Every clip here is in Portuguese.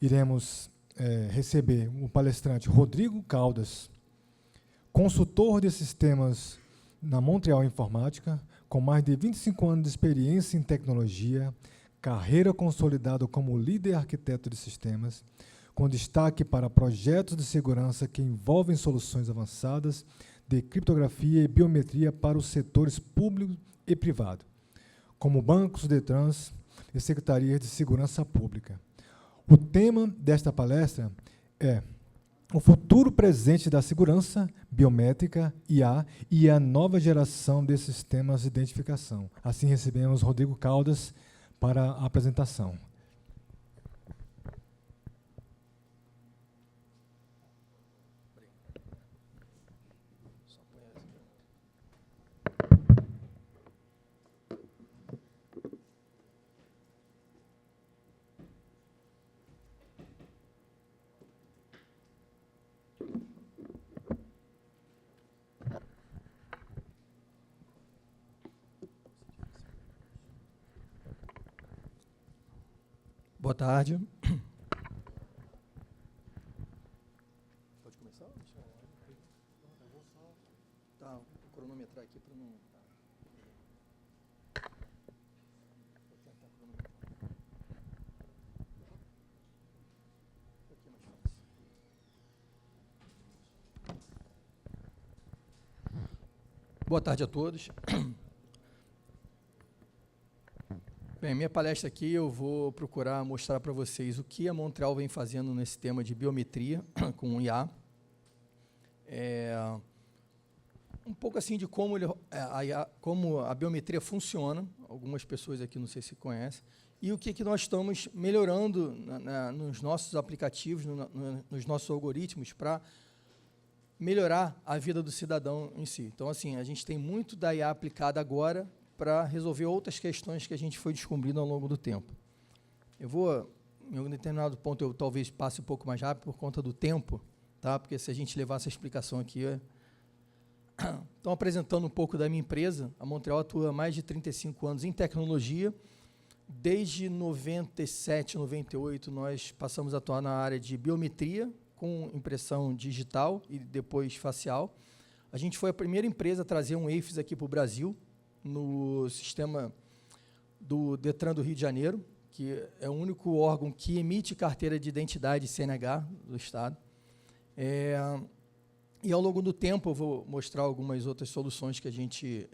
iremos receber o palestrante Rodrigo Caldas, consultor de sistemas na Montreal Informática, com mais de 25 anos de experiência em tecnologia, carreira consolidada como líder arquiteto de sistemas, com destaque para projetos de segurança que envolvem soluções avançadas de criptografia e biometria para os setores público e privado, como bancos, DETRANs e secretarias de segurança pública. O tema desta palestra é o futuro presente da segurança biométrica, IA, e a nova geração de sistemas de identificação. Assim, recebemos Rodrigo Caldas para a apresentação. Boa tarde. Pode começar? Tá, vou cronometrar aqui para não... Vou tentar cronometrar. Um pouquinho mais fácil. Boa tarde a todos. Bem, minha palestra aqui eu vou procurar mostrar para vocês o que a Montreal vem fazendo nesse tema de biometria com o IA. Um pouco assim de como, como a biometria funciona, algumas pessoas aqui não sei se conhecem, e o que nós estamos melhorando nos nossos aplicativos, nos nossos algoritmos, para melhorar a vida do cidadão em si. Então, assim, a gente tem muito da IA aplicada agora para resolver outras questões que a gente foi descobrindo ao longo do tempo. Eu vou, em algum determinado ponto, eu talvez passe um pouco mais rápido por conta do tempo, tá? Porque se a gente levar essa explicação aqui... Então, apresentando um pouco da minha empresa, a Montreal atua há mais de 35 anos em tecnologia. Desde 97, 98, nós passamos a atuar na área de biometria, com impressão digital e depois facial. A gente foi a primeira empresa a trazer um EIFES aqui para o Brasil, no sistema do DETRAN do Rio de Janeiro, que é o único órgão que emite carteira de identidade CNH do Estado. E, ao longo do tempo, eu vou mostrar algumas outras soluções que a gente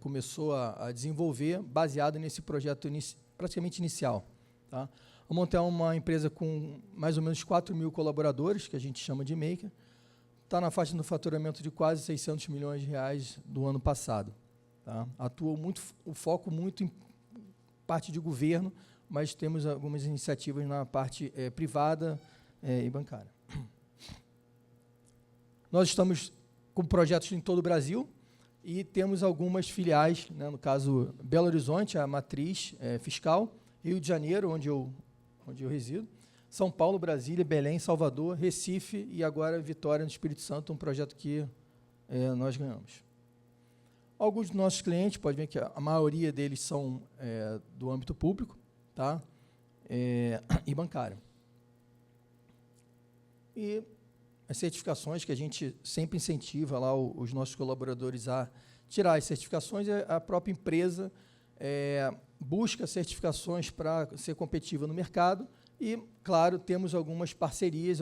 começou a desenvolver, baseado nesse projeto praticamente inicial. Tá? A Montreal é uma empresa com mais ou menos 4.000 colaboradores, que a gente chama de maker, está na faixa do faturamento de quase 600 milhões de reais do ano passado. Tá? Atua muito, o foco muito em parte de governo, mas temos algumas iniciativas na parte privada e bancária. Nós estamos com projetos em todo o Brasil e temos algumas filiais, né, no caso, Belo Horizonte, a matriz fiscal, Rio de Janeiro, onde eu resido, São Paulo, Brasília, Belém, Salvador, Recife e agora Vitória, no Espírito Santo, um projeto que nós ganhamos. Alguns dos nossos clientes, pode ver que a maioria deles são do âmbito público, tá? E bancário. E as certificações que a gente sempre incentiva lá os nossos colaboradores a tirar as certificações, a própria empresa busca certificações para ser competitiva no mercado e, claro, temos algumas parcerias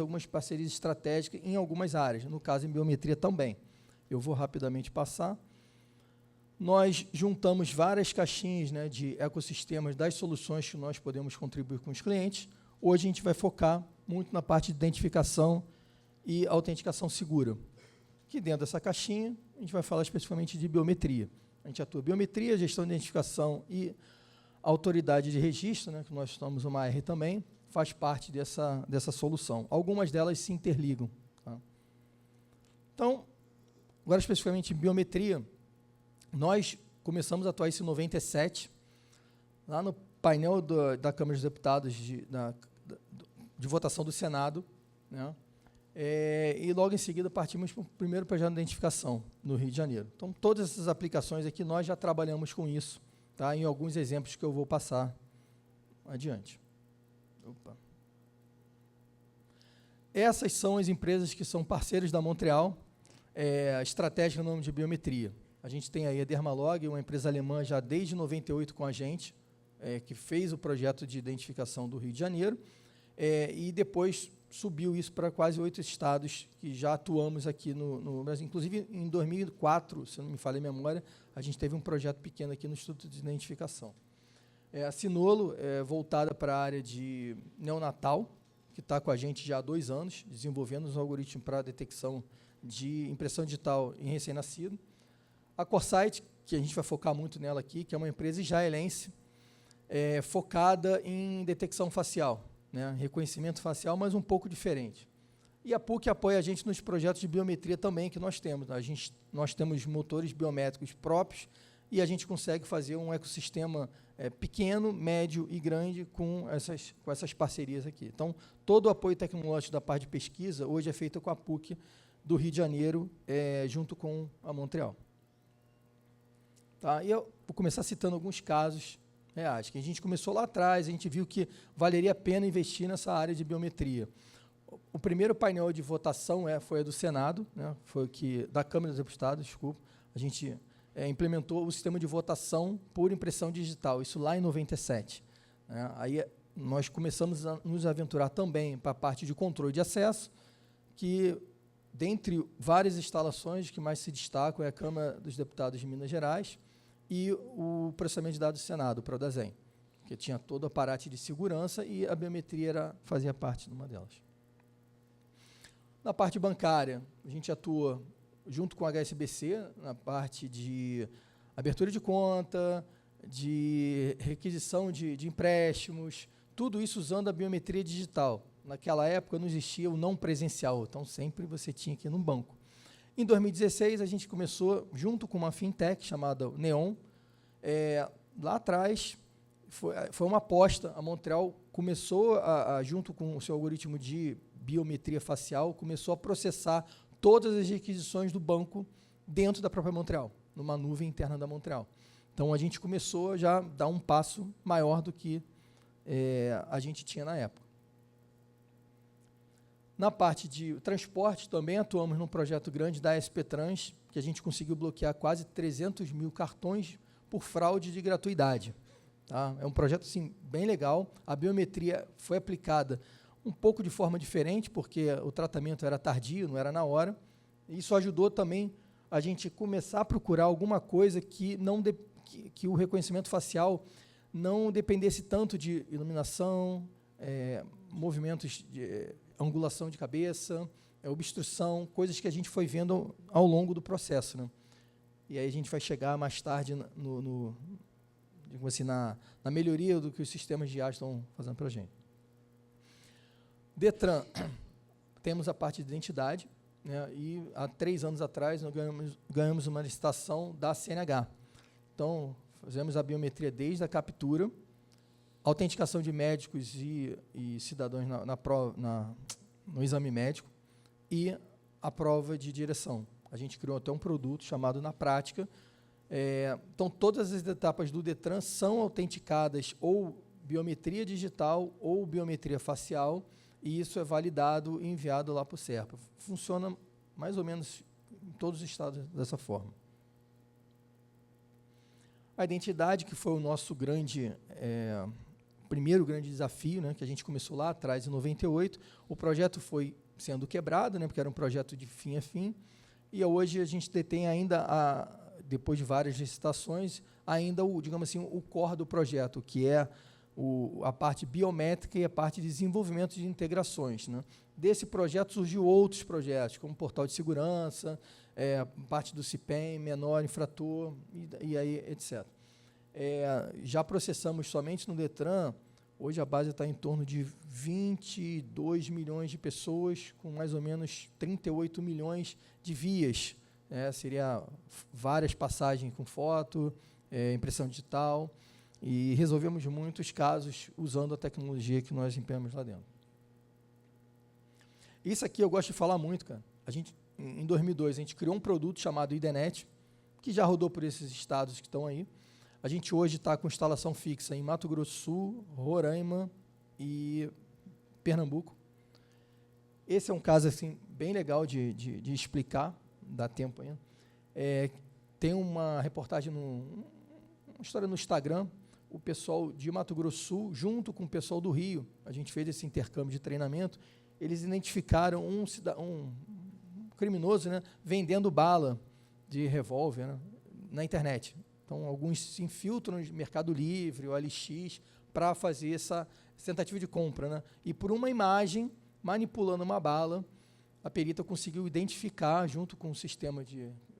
estratégicas em algumas áreas, no caso em biometria também. Eu vou rapidamente passar. Nós juntamos várias caixinhas, né, de ecossistemas das soluções que nós podemos contribuir com os clientes. Hoje a gente vai focar muito na parte de identificação e autenticação segura. Que dentro dessa caixinha, a gente vai falar especificamente de biometria. A gente atua em biometria, gestão de identificação e autoridade de registro, né, que nós somos uma AR também, faz parte dessa solução. Algumas delas se interligam. Tá? Então, agora especificamente em biometria, nós começamos a atuar isso em 97, lá no painel da Câmara dos Deputados de votação do Senado, né? E logo em seguida partimos para o primeiro projeto de identificação no Rio de Janeiro. Então, todas essas aplicações aqui, nós já trabalhamos com isso, tá? Em alguns exemplos que eu vou passar adiante. Opa. essas são as empresas que são parceiros da Montreal, estratégica no nome de biometria. A gente tem aí a Dermalog, uma empresa alemã já desde 98 com a gente, que fez o projeto de identificação do Rio de Janeiro, e depois subiu isso para quase 8 estados que já atuamos aqui no Brasil. Inclusive, em 2004, se não me falha a memória, a gente teve um projeto pequeno aqui no Instituto de Identificação. A Sinolo é voltada para a área de neonatal, que está com a gente já há 2 anos, desenvolvendo os algoritmos para detecção de impressão digital em recém-nascido. A Corsight, que a gente vai focar muito nela aqui, que é uma empresa israelense, focada em detecção facial, né, reconhecimento facial, mas um pouco diferente. E a PUC apoia a gente nos projetos de biometria também que nós temos. Nós temos motores biométricos próprios e a gente consegue fazer um ecossistema pequeno, médio e grande com essas parcerias aqui. Então, todo o apoio tecnológico da parte de pesquisa hoje é feito com a PUC do Rio de Janeiro, junto com a Montreal. Tá? E eu vou começar citando alguns casos reais, que a gente começou lá atrás, a gente viu que valeria a pena investir nessa área de biometria. O primeiro painel de votação foi a do Senado, né, foi da Câmara dos Deputados, desculpa, a gente implementou o sistema de votação por impressão digital, isso lá em 97. Né, aí nós começamos a nos aventurar também para a parte de controle de acesso, que, dentre várias instalações, que mais se destacam é a Câmara dos Deputados de Minas Gerais, e o processamento de dados do Senado, o Prodasem, que tinha todo o aparato de segurança e a biometria fazia parte de uma delas. Na parte bancária, a gente atua junto com a HSBC, na parte de abertura de conta, de requisição de empréstimos, tudo isso usando a biometria digital. Naquela época não existia o não presencial, então sempre você tinha que ir num banco. Em 2016, a gente começou, junto com uma fintech chamada Neon, lá atrás, foi uma aposta, a Montreal começou, junto com o seu algoritmo de biometria facial, começou a processar todas as requisições do banco dentro da própria Montreal, numa nuvem interna da Montreal. Então, a gente começou a já dar um passo maior do que a gente tinha na época. Na parte de transporte, também atuamos num projeto grande da SP Trans, que a gente conseguiu bloquear quase 300 mil cartões por fraude de gratuidade. Tá? É um projeto assim, bem legal. A biometria foi aplicada um pouco de forma diferente, porque o tratamento era tardio, não era na hora. Isso ajudou também a gente começar a procurar alguma coisa que o reconhecimento facial não dependesse tanto de iluminação, movimentos de angulação de cabeça, obstrução, coisas que a gente foi vendo ao longo do processo. Né? E aí a gente vai chegar mais tarde digamos assim, na melhoria do que os sistemas de IA estão fazendo para a gente. Detran, temos a parte de identidade, né, e há 3 anos atrás nós ganhamos uma licitação da CNH. Então, fazemos a biometria desde a captura, autenticação de médicos e cidadãos no exame médico e a prova de direção. A gente criou até um produto chamado Na Prática. Então, todas as etapas do Detran são autenticadas ou biometria digital ou biometria facial, e isso é validado e enviado lá para o SERPA. Funciona mais ou menos em todos os estados dessa forma. A identidade, que foi o nosso primeiro grande desafio, né, que a gente começou lá atrás, em 98, o projeto foi sendo quebrado, né, porque era um projeto de fim a fim, e hoje a gente detém ainda, depois de várias licitações, ainda digamos assim, o core do projeto, que é a parte biométrica e a parte de desenvolvimento de integrações. Né. Desse projeto surgiu outros projetos, como portal de segurança, parte do CIPEM, menor infrator, e aí, etc. Já processamos somente no Detran, hoje a base está em torno de 22 milhões de pessoas, com mais ou menos 38 milhões de vias. Seria várias passagens com foto, impressão digital, e resolvemos muitos casos usando a tecnologia que nós empenhamos lá dentro. Isso aqui eu gosto de falar muito, cara. Em 2002, a gente criou um produto chamado IDNet, que já rodou por esses estados que estão aí. A gente hoje está com instalação fixa em Mato Grosso do Sul, Roraima e Pernambuco. Esse é um caso assim, bem legal de explicar, dá tempo ainda. Tem uma reportagem, uma história no Instagram, o pessoal de Mato Grosso do Sul, junto com o pessoal do Rio, a gente fez esse intercâmbio de treinamento, eles identificaram um criminoso, né, vendendo bala de revólver, né, na internet. Então, alguns se infiltram no Mercado Livre, ou OLX, para fazer essa tentativa de compra, né? E por uma imagem, manipulando uma bala, a perita conseguiu identificar, junto com o sistema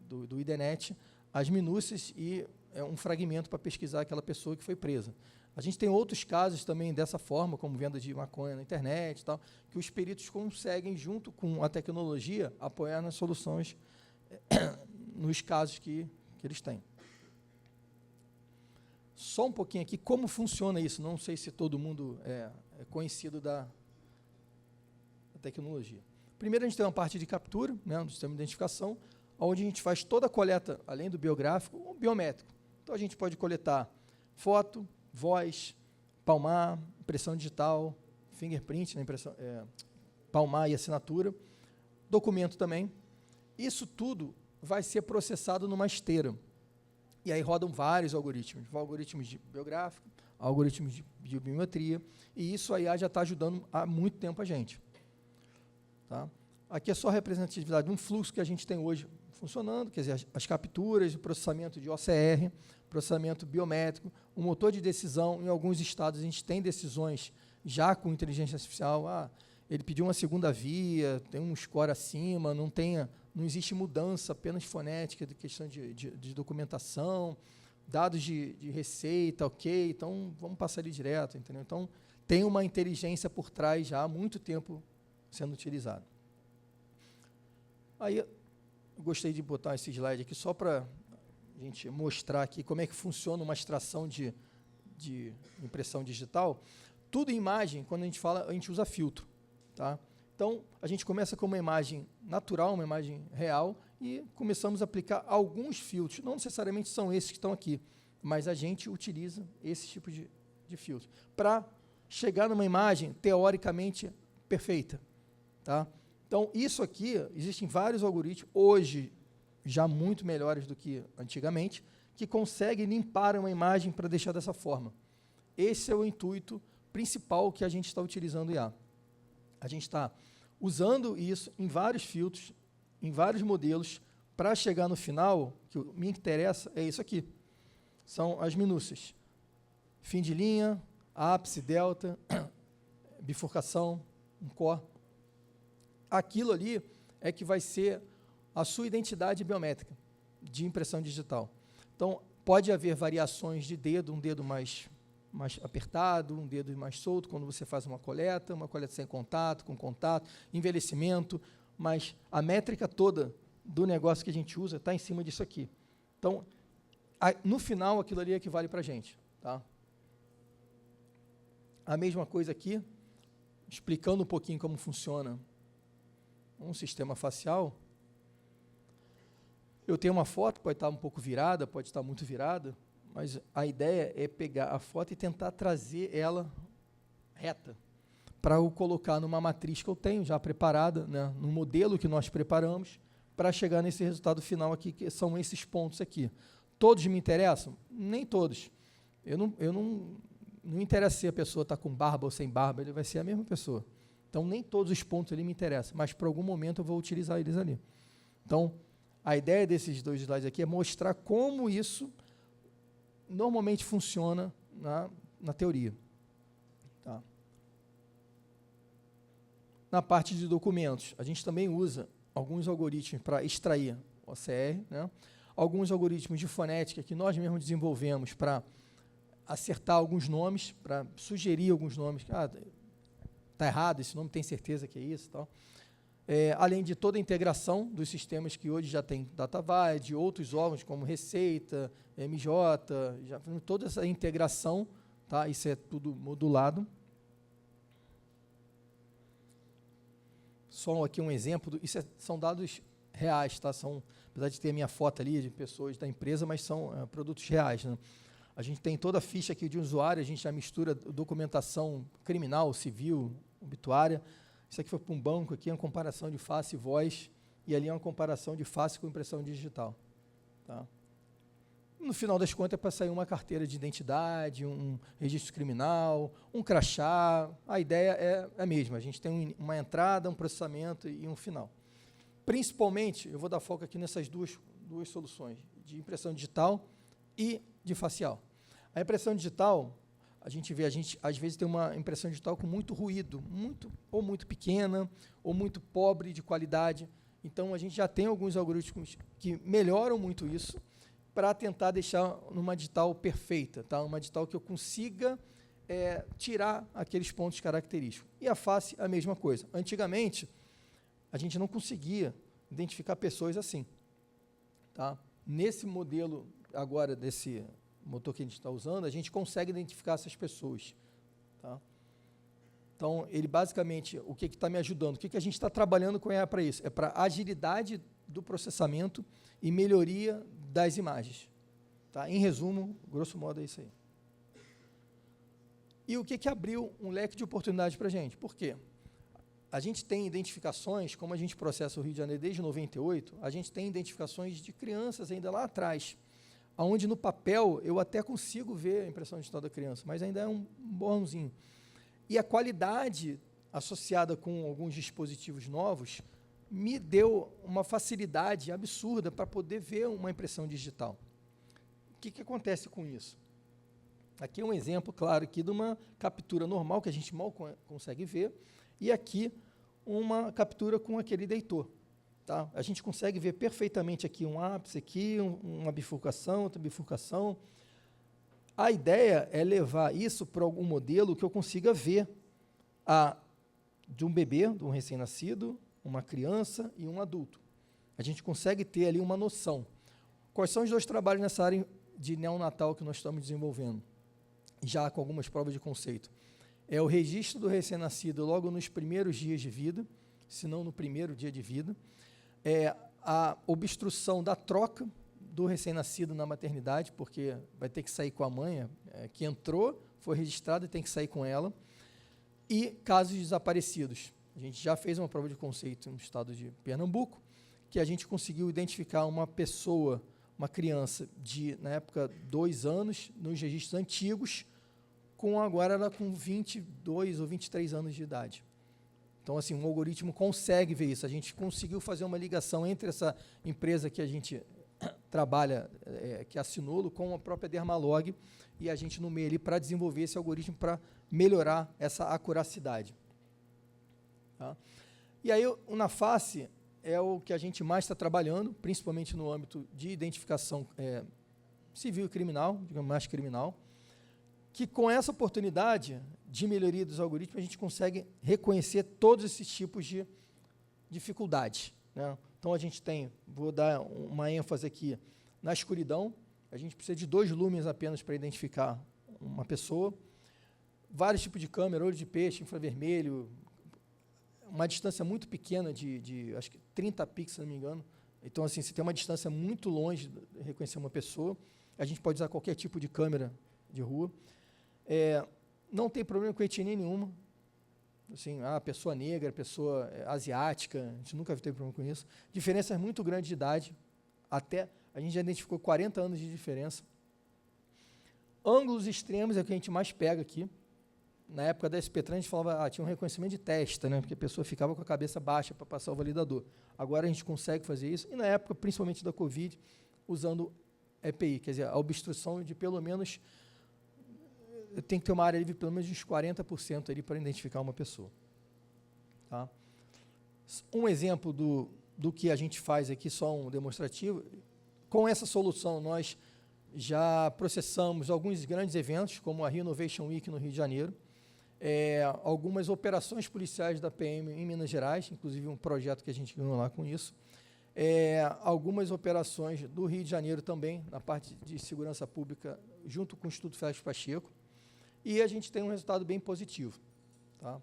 do IDNET, as minúcias e um fragmento para pesquisar aquela pessoa que foi presa. A gente tem outros casos também dessa forma, como venda de maconha na internet e tal, que os peritos conseguem, junto com a tecnologia, apoiar nas soluções nos casos que eles têm. Só um pouquinho aqui, como funciona isso? Não sei se todo mundo é conhecido da tecnologia. Primeiro, a gente tem uma parte de captura, né, do sistema de identificação, onde a gente faz toda a coleta, além do biográfico, o biométrico. Então, a gente pode coletar foto, voz, palmar, impressão digital, fingerprint, né, palmar e assinatura, documento também. Isso tudo vai ser processado numa esteira. E aí rodam vários algoritmos de biográfico, algoritmos de biometria, e isso aí já está ajudando há muito tempo a gente. Tá? Aqui é só a representatividade de um fluxo que a gente tem hoje funcionando, quer dizer, as capturas, o processamento de OCR, processamento biométrico, o motor de decisão. Em alguns estados a gente tem decisões já com inteligência artificial, ele pediu uma segunda via, tem um score acima, não existe mudança, apenas fonética, de questão de documentação, dados de receita, ok, então vamos passar ali direto, entendeu? Então, tem uma inteligência por trás já há muito tempo sendo utilizada. Aí, eu gostei de botar esse slide aqui só para a gente mostrar aqui como é que funciona uma extração de impressão digital. Tudo em imagem, quando a gente fala, a gente usa filtro. Tá? Então, a gente começa com uma imagem natural, uma imagem real, e começamos a aplicar alguns filtros. Não necessariamente são esses que estão aqui, mas a gente utiliza esse tipo de filtro para chegar numa imagem teoricamente perfeita. Tá? Então, isso aqui, existem vários algoritmos, hoje já muito melhores do que antigamente, que conseguem limpar uma imagem para deixar dessa forma. Esse é o intuito principal que a gente está utilizando o IA. A gente está usando isso em vários filtros, em vários modelos, para chegar no final, que me interessa é isso aqui. São as minúcias. Fim de linha, ápice, delta, bifurcação, um core. Aquilo ali é que vai ser a sua identidade biométrica de impressão digital. Então, pode haver variações de dedo, um dedo mais apertado, um dedo mais solto, quando você faz uma coleta sem contato, com contato, envelhecimento, mas a métrica toda do negócio que a gente usa está em cima disso aqui. Então, no final, aquilo ali é que vale para a gente. Tá? A mesma coisa aqui, explicando um pouquinho como funciona um sistema facial. Eu tenho uma foto, pode estar um pouco virada, pode estar muito virada, mas a ideia é pegar a foto e tentar trazer ela reta, para eu colocar numa matriz que eu tenho já preparada, né, no modelo que nós preparamos, para chegar nesse resultado final aqui, que são esses pontos aqui. Todos me interessam? Nem todos. Eu não interessa se a pessoa está com barba ou sem barba, ele vai ser a mesma pessoa. Então, nem todos os pontos ali me interessam, mas, por algum momento, eu vou utilizar eles ali. Então, a ideia desses dois slides aqui é mostrar como isso normalmente funciona na teoria. Tá? Na parte de documentos, a gente também usa alguns algoritmos para extrair OCR, né? Alguns algoritmos de fonética que nós mesmos desenvolvemos para acertar alguns nomes, para sugerir alguns nomes. Está errado, esse nome tem certeza que é isso. Tal. Além de toda a integração dos sistemas que hoje já tem DataVide, outros órgãos como Receita, MJ, já toda essa integração, tá? Isso é tudo modulado. Só aqui um exemplo, são dados reais, tá? Apesar de ter a minha foto ali de pessoas da empresa, mas são produtos reais, né? A gente tem toda a ficha aqui de usuário, a gente já mistura documentação criminal, civil, obituária, Isso aqui foi para um banco, aqui é uma comparação de face e voz, e ali é uma comparação de face com impressão digital. Tá? No final das contas, é para sair uma carteira de identidade, um registro criminal, um crachá. A ideia é a mesma. A gente tem uma entrada, um processamento e um final. Principalmente, eu vou dar foco aqui nessas duas soluções, de impressão digital e de facial. A impressão digital, a gente às vezes tem uma impressão digital com muito ruído, ou muito pequena, ou muito pobre de qualidade. Então, a gente já tem alguns algoritmos que melhoram muito isso, para tentar deixar numa digital perfeita, tá? Uma digital que eu consiga tirar aqueles pontos característicos. E a face, a mesma coisa. Antigamente, a gente não conseguia identificar pessoas assim. Tá? Nesse modelo, agora, desse motor que a gente está usando, a gente consegue identificar essas pessoas. Tá? Então, ele basicamente, o que está me ajudando? O que a gente está trabalhando com IA para isso? É para agilidade do processamento e melhoria das imagens. Tá? Em resumo, grosso modo, é isso aí. E o que abriu um leque de oportunidades para a gente? Por quê? A gente tem identificações, como a gente processa o Rio de Janeiro desde 98, a gente tem identificações de crianças ainda lá atrás, onde no papel eu até consigo ver a impressão digital da criança, mas ainda é um borrãozinho. E a qualidade associada com alguns dispositivos novos me deu uma facilidade absurda para poder ver uma impressão digital. O que acontece com isso? Aqui é um exemplo, claro, aqui de uma captura normal, que a gente mal consegue ver, e aqui uma captura com aquele leitor. Tá? A gente consegue ver perfeitamente aqui um ápice, aqui uma bifurcação, outra bifurcação. A ideia é levar isso para algum modelo que eu consiga ver de um bebê, de um recém-nascido, uma criança e um adulto. A gente consegue ter ali uma noção. Quais são os dois trabalhos nessa área de neonatal que nós estamos desenvolvendo? Já com algumas provas de conceito. É o registro do recém-nascido logo nos primeiros dias de vida, se não no primeiro dia de vida. É a obstrução da troca do recém-nascido na maternidade, porque vai ter que sair com a mãe, que entrou, foi registrada e tem que sair com ela. E casos desaparecidos. A gente já fez uma prova de conceito no estado de Pernambuco, que a gente conseguiu identificar uma pessoa, uma criança de, na época, 2 anos, nos registros antigos, agora ela com 22 ou 23 anos de idade. Então, assim, um algoritmo consegue ver isso. A gente conseguiu fazer uma ligação entre essa empresa que a gente trabalha, que é a Sinolo, com a própria Dermalog, e a gente no meio ali para desenvolver esse algoritmo para melhorar essa acuracidade. Tá? E aí, na face, é o que a gente mais está trabalhando, principalmente no âmbito de identificação civil e criminal, digamos mais criminal, que com essa oportunidade de melhoria dos algoritmos, a gente consegue reconhecer todos esses tipos de dificuldades. Né? Então, a gente tem, vou dar uma ênfase aqui, na escuridão, a gente precisa de 2 lúmenes apenas para identificar uma pessoa, vários tipos de câmera, olho de peixe, infravermelho, uma distância muito pequena acho que 30 pixels, se não me engano. Então, assim, você tem uma distância muito longe de reconhecer uma pessoa. A gente pode usar qualquer tipo de câmera de rua. Não tem problema com etnia nenhuma. Assim, pessoa negra, pessoa asiática, a gente nunca teve problema com isso. Diferenças muito grandes de idade, até a gente já identificou 40 anos de diferença. Ângulos extremos é o que a gente mais pega aqui. Na época da SP-Trans, a gente falava, tinha um reconhecimento de testa, né, porque a pessoa ficava com a cabeça baixa para passar o validador. Agora a gente consegue fazer isso, e na época, principalmente da Covid, usando EPI, quer dizer, a obstrução de pelo menos, tem que ter uma área livre de pelo menos uns 40% ali para identificar uma pessoa. Tá? Um exemplo do que a gente faz aqui, só um demonstrativo, com essa solução nós já processamos alguns grandes eventos, como a Rio Innovation Week no Rio de Janeiro, algumas operações policiais da PM em Minas Gerais, inclusive um projeto que a gente ganhou lá com isso, algumas operações do Rio de Janeiro também, na parte de segurança pública, junto com o Instituto Félix Pacheco, e a gente tem um resultado bem positivo. Tá?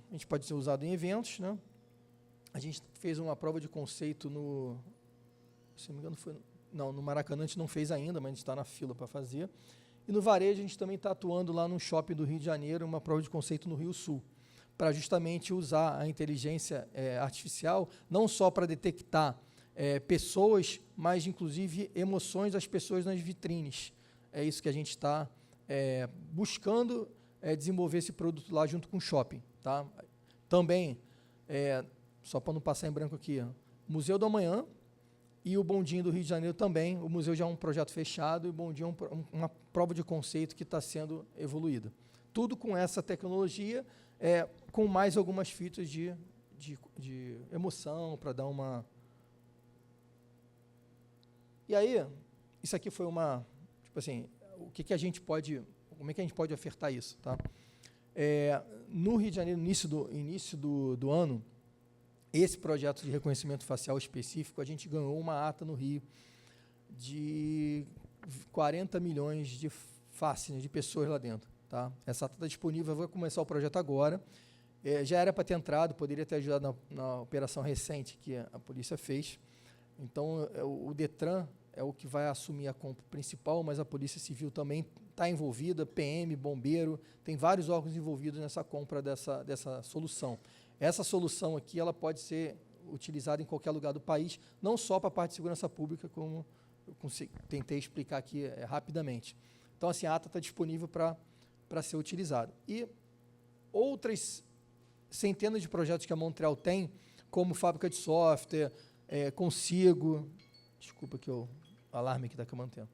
A gente pode ser usado em eventos, né? A gente fez uma prova de conceito se não me engano, no Maracanã a gente não fez ainda, mas a gente está na fila para fazer. E no varejo a gente também está atuando lá no shopping do Rio de Janeiro, uma prova de conceito no Rio Sul. para justamente usar a inteligência artificial, não só para detectar pessoas, mas, inclusive, emoções das pessoas nas vitrines. É isso que a gente está buscando desenvolver esse produto lá junto com o shopping. Tá? Também, só para não passar em branco aqui, Museu do Amanhã e o Bondinho do Rio de Janeiro também. O museu já é um projeto fechado e o Bondinho é uma prova de conceito que está sendo evoluída. Tudo com essa tecnologia, com mais algumas fitas de emoção, para dar uma... E aí, isso aqui foi uma... Tipo assim, o que a gente pode... Como é que a gente pode ofertar isso? Tá? No Rio de Janeiro, no início do ano, esse projeto de reconhecimento facial específico, a gente ganhou uma ata no Rio de 40 milhões de faces, de pessoas lá dentro. Tá? Essa ata está disponível, eu vou começar o projeto agora. Já era para ter entrado, poderia ter ajudado na operação recente que a polícia fez. Então, o Detran é o que vai assumir a compra principal, mas a Polícia Civil também está envolvida, PM, bombeiro, tem vários órgãos envolvidos nessa compra dessa solução. Essa solução aqui ela pode ser utilizada em qualquer lugar do país, não só para a parte de segurança pública, como eu tentei explicar aqui rapidamente. Então, assim, a ata está disponível para ser utilizada. E outras centenas de projetos que a Montreal tem, como fábrica de software, Consigo, desculpa que o alarme aqui está que eu mantenho,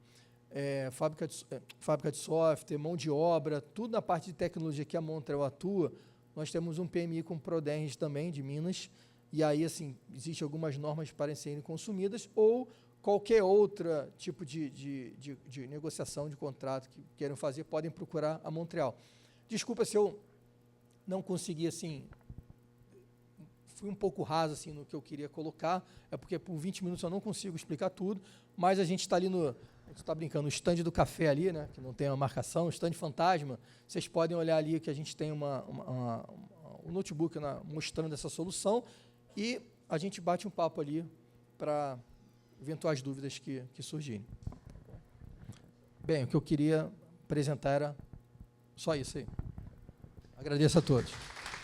fábrica de software, mão de obra, tudo na parte de tecnologia que a Montreal atua. Nós temos um PMI com Proderges também, de Minas, e aí, assim, existem algumas normas para serem consumidas, ou qualquer outro tipo de negociação de contrato que queiram fazer, podem procurar a Montreal. Desculpa se eu não consegui, assim, fui um pouco raso assim, no que eu queria colocar, porque por 20 minutos eu não consigo explicar tudo, mas a gente está ali a gente está brincando, no stand do café ali, né, que não tem uma marcação, o stand fantasma, vocês podem olhar ali que a gente tem um notebook mostrando essa solução e a gente bate um papo ali para eventuais dúvidas que surgirem. Bem, o que eu queria apresentar era só isso aí. Agradeço a todos.